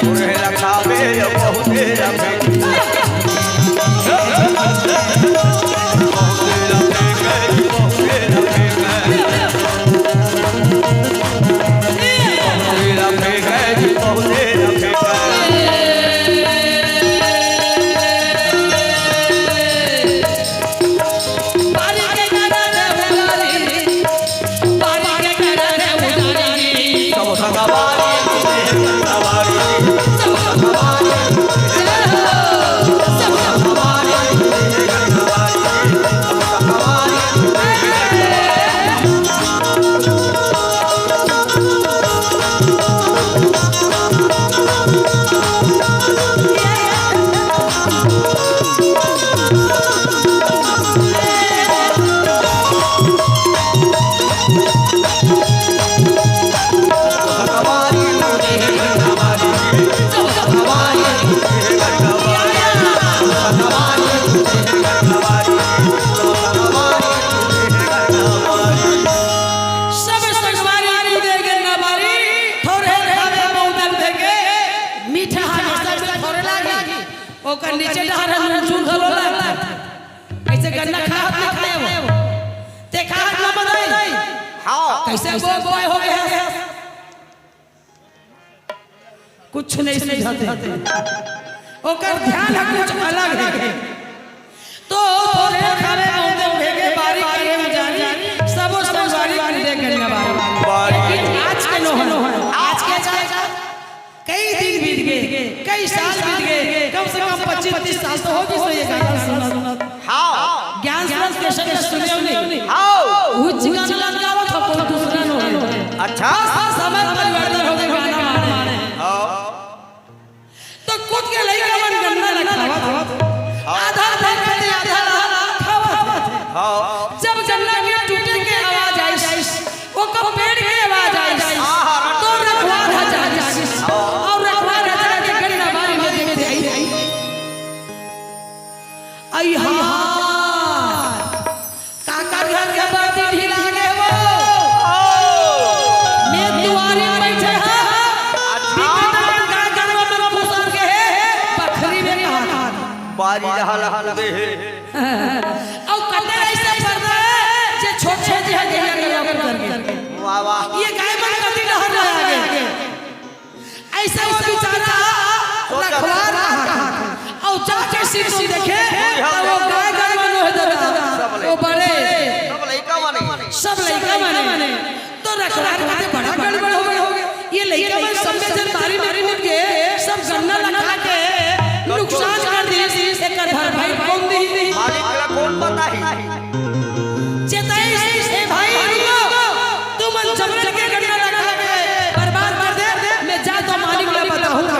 तोरे रखावे बहुते रखे नीचे ऐसे गन्ना खा ते खा ना बताई कैसे बोय हो गया कुछ नहीं समझाते ओकर ध्यान है कुछ अलग है तो थोड़े खावे औंदे भेगे बारी करे में जानी सब संसारी करे गन्ना बारी आज के नो है आज के जाएगा कई दिन बीत गए कई साल बीत गए कम से कम 25-30 साल तो होगी सो ये गाना सुना हां ज्ञान श्रवण स्टेशन में सुने नहीं हां उच्च गाना गाओ तो कोई दूसरा नो है अच्छा समय परिवर्तन हो गया गाना माने हां तो खुद के लइका मन गन्ना न खावा आधा खाते आधा खावा हां जब गन्ना के टूटे के आवाज आई वो कब पेड़ की आवाज आई तो रखवा जा और रखवा जा के गन्ना बारी में दे आई हां काका घर के बाती ढीला गे वो मैं दुआरे बैठे हां का गनवा में मुसर के बखरी में कहा बारी हल दे और कते ऐसे पर्दा जे छोटे जे गया करके वाह वाह ये गाय मन कति डहर आगे ऐसा वो बेचारा रखवा रहा और जाके सीट देखे वो गाय गाय मन हो जाता वो बड़े सब लइका माने तो रखवा के बड़ा गड़बड़ हो गया ये लइका मन सब में जनतारी मेरी मिल के सब गन्ना लगा के नुकसान कर दी एक घर भाई कौन दी मालिक का कौन पता है चेताई ए भाई तुम जबरन के गन्ना लगा के बर्बाद कर दे मैं जा तो मालिक को बताऊंगा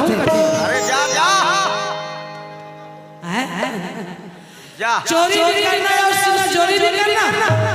अरे जा जा जा चोरी भी करना है और चोरी भी करना